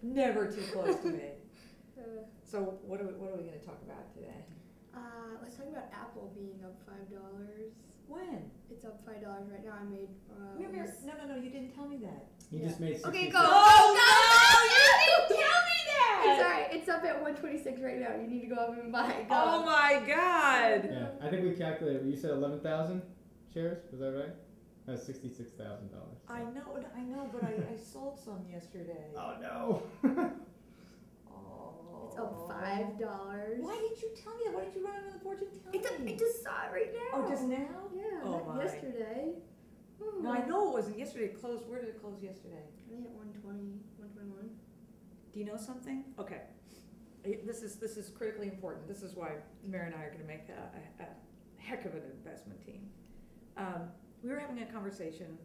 Never too close to me. So what are we going to talk about today? Let's talk about Apple being up $5. When? It's up $5 right now. I made. No, you didn't tell me that. You just made 66. Okay, go. Oh no! You didn't tell me that. It's alright. It's up at 126 right now. You need to go up and buy it. Go. Oh my God! Yeah, I think we calculated. You said 11,000 shares. Was that right? That's $66,000. I know, but I sold some yesterday. Oh no! Oh. It's up $5. Why did you tell me that? Why did you run out on the porch and tell me? I just saw it right now. Oh, just now? Yeah. Oh, not my. yesterday. No, I know it wasn't yesterday. It closed. Where did it close yesterday? I think at 120, 121. Do you know something? Okay. This is critically important. This is why Mary and I are going to make a heck of an investment team. We were having a conversation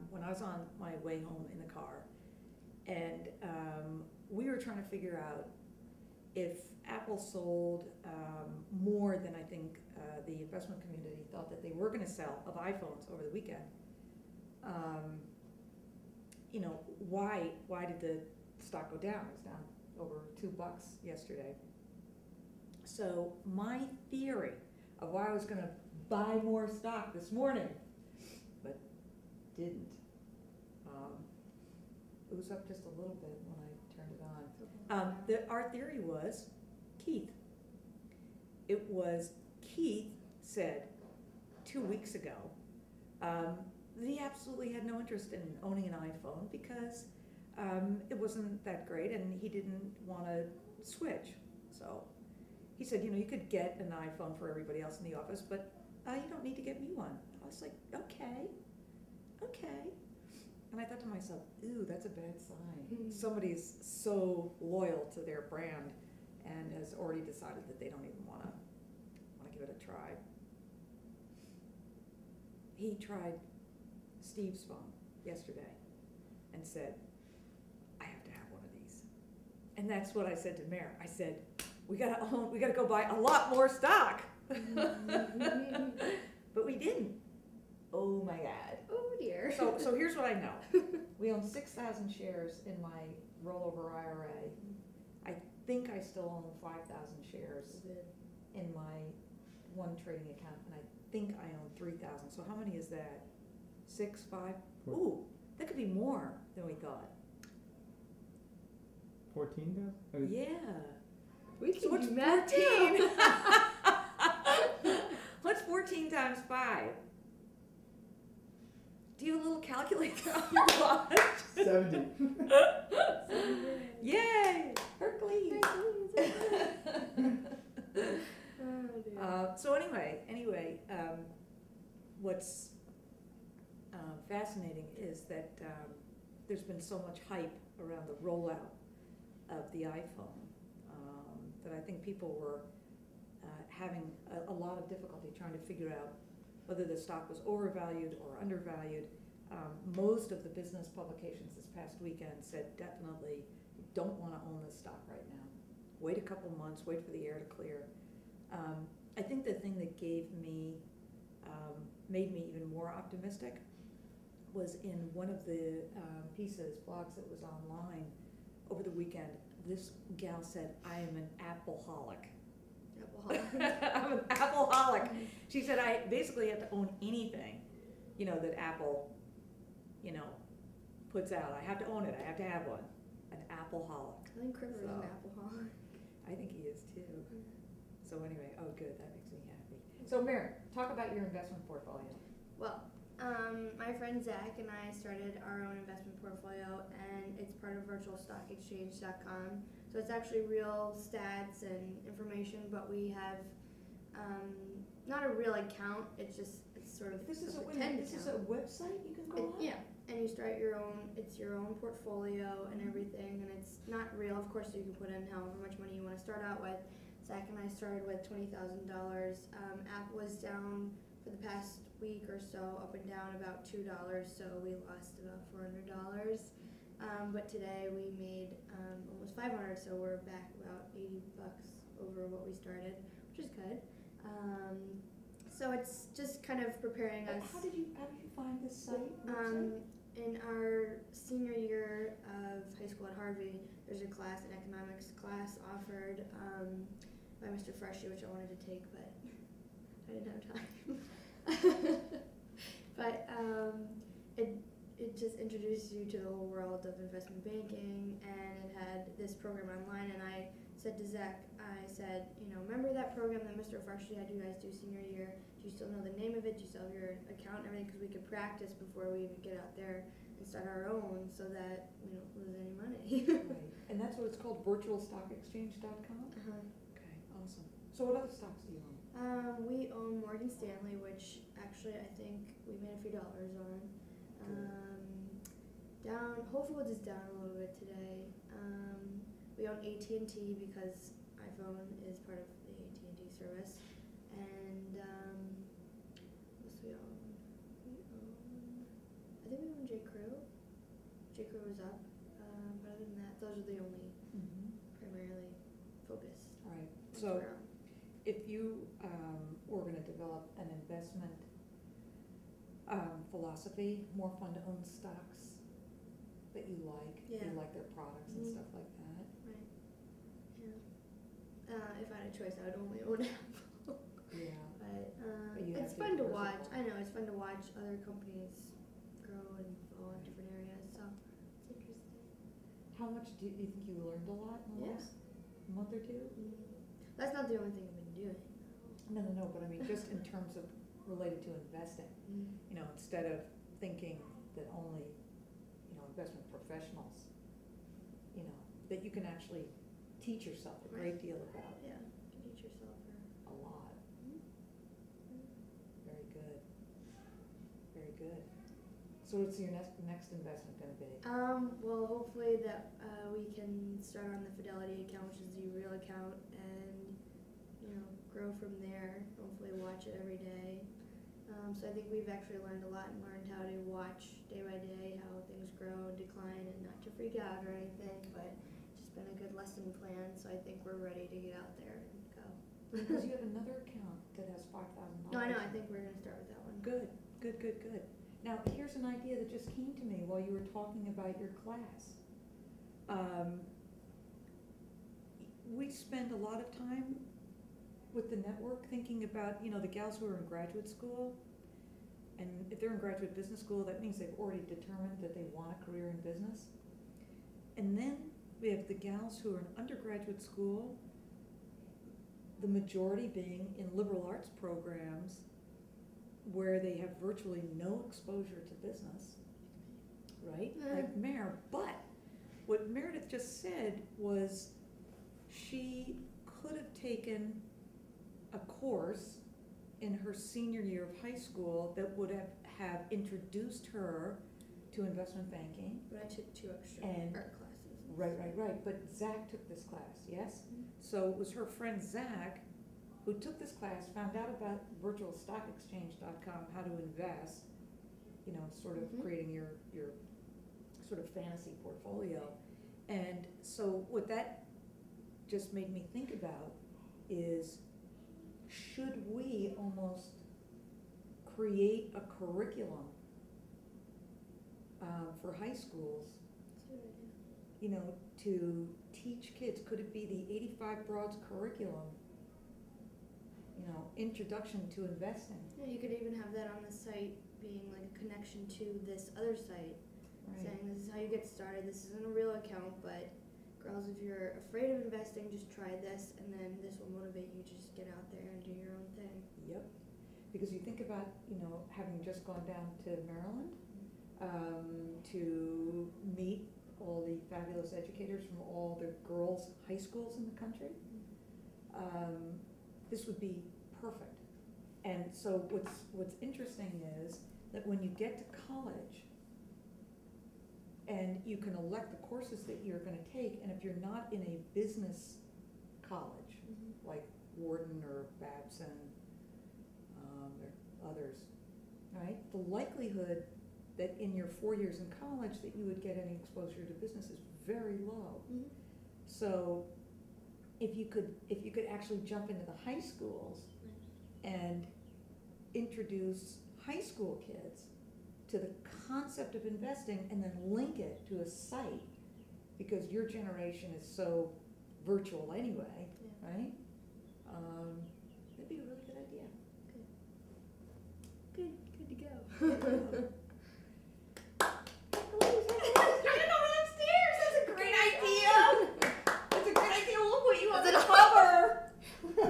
when I was on my way home in the car, and we were trying to figure out if Apple sold more than I think the investment community thought that they were going to sell of iPhones over the weekend. Why did the stock go down? It was down over $2 yesterday. So my theory of why I was going to buy more stock this morning, but didn't. It was up just a little bit when I turned it on. Our theory was Keith. It was Keith said 2 weeks ago that he absolutely had no interest in owning an iPhone because it wasn't that great and he didn't want to switch. So he said, you could get an iPhone for everybody else in the office, but you don't need to get me one. I was like, okay. And I thought to myself, ooh, that's a bad sign. Somebody's so loyal to their brand and has already decided that they don't even want to give it a try. He tried Steve's phone yesterday and said, I have to have one of these. And that's what I said to Mare. I said, we gotta go buy a lot more stock. But we didn't. Oh my God. Oh dear. So here's what I know. We own 6,000 shares in my rollover IRA. I think I still own 5,000 shares in my one trading account, and I think I own 3,000. So how many is that? 6, 5? Ooh, that could be more than we thought. 14,000? Yeah. We can So what's do math 14? too. What's 14 times 5? Do you have a little calculator on your watch? 70. Yay! Hercules! So anyway, what's fascinating is that there's been so much hype around the rollout of the iPhone that I think people were having a lot of difficulty trying to figure out whether the stock was overvalued or undervalued. Most of the business publications this past weekend said definitely you don't want to own this stock right now. Wait a couple months, wait for the air to clear. I think the thing that made me even more optimistic was in one of the blogs that was online over the weekend. This gal said, I am an Apple-holic. I'm an Apple-holic. She said I basically have to own anything, that Apple, puts out. I have to own it. I have to have one. An Apple-holic. I think Critter is an Apple-holic. I think he is too. So anyway, oh good, that makes me happy. So Mary, talk about your investment portfolio. Well, my friend Zach and I started our own investment portfolio, and it's part of virtualstockexchange.com. So it's actually real stats and information, but we have not a real account. It's sort of This is a website you can go on? Yeah, and you start your own. It's your own portfolio and everything, and it's not real. Of course, you can put in however much money you want to start out with. Zach and I started with $20,000. Apple was down for the past week or so, up and down about $2, so we lost about $400. But today we made almost $500, so we're back about $80 over what we started, which is good. So it's just kind of preparing us. How did you find this site? In our senior year of high school, there's a class, an economics class offered by Mr. Freshy, which I wanted to take, but I didn't have time. But it just introduced you to the whole world of investment banking, and it had this program online. And I said to Zach, I said, remember that program that Mr. Freshy had you guys do senior year? Do you still know the name of it? Do you still have your account and everything? Because we could practice before we even get out there and start our own, so that we don't lose any money. Right, and that's what it's called, virtualstockexchange.com? Uh-huh. Okay, awesome. So what other stocks do you own? We own Morgan Stanley, which actually I think we made a few dollars on. Whole Foods is down a little bit today. We own AT&T because iPhone is part of the AT&T service. And what else we own? I think we own J.Crew. J.Crew was up. But other than that, those are the only primarily focused. All right, ones so we're on. if you were going to develop an investment philosophy, more fun to own stocks that you like, Yeah. you like their products and Mhm. stuff like that. Right. Yeah. If I had a choice, I would only own Apple. Yeah. But you have it's to fun to diversify. watch. I know it's fun to watch other companies grow and fall in different areas. So it's interesting. How much do you think you learned a lot in the Yeah. last month or two? That's not the only thing I've been doing. No, but I mean, just in terms of related to investing, instead of thinking that only, investment professionals, that you can actually teach yourself a great deal about Yeah, you can teach yourself. a lot. Mhm. Very good. Very good. So what's your next investment gonna be? Well, hopefully that we can start on the Fidelity account, which is the real account, and grow from there. Hopefully, watch it every day. So I think we've actually learned a lot and learned how to watch day by day how things grow and decline, and not to freak out or anything. But it's just been a good lesson plan. So I think we're ready to get out there and go. Because you have another account that has $5,000. No, I know. I think we're gonna start with that one. Good. Now, here's an idea that just came to me while you were talking about your class. We spend a lot of time with the network thinking about, the gals who are in graduate school. And if they're in graduate business school, that means they've already determined that they want a career in business. And then we have the gals who are in undergraduate school, the majority being in liberal arts programs where they have virtually no exposure to business, right? Like Mare. But what Meredith just said was she could have taken a course in her senior year of high school that would have introduced her to investment banking. But I took 2 extra And- art classes. Right. But Zach took this class, yes? So it was her friend Zach who took this class, found out about virtualstockexchange.com, how to invest, sort of Mhm. creating your sort of fantasy portfolio. And so what that just made me think about is, should we almost create a curriculum for high schools, That's a good idea. to teach kids? Could it be the 85 Broads curriculum, introduction to investing? Yeah, you could even have that on the site, being like a connection to this other site, saying this is how you get started. This isn't a real account, but girls, if you're afraid of investing, just try this, and then this will motivate you to just get out there and do your own thing. Yep, because you think about, having just gone down to Maryland, to meet all the fabulous educators from all the girls' high schools in the country. This would be perfect. And so what's interesting is that when you get to college, and you can elect the courses that you're gonna take, and if you're not in a business college, like Wharton or Babson, or others, right? The likelihood that in your 4 years in college that you would get any exposure to business is very low. Mhm. So if you could actually jump into the high schools and introduce high school kids to the concept of investing, and then link it to a site because your generation is so virtual anyway, Yeah. right? That'd be a really good idea. Good to go. Upstairs. That's a great idea. That's a great idea. We'll put you on Is the it cover. I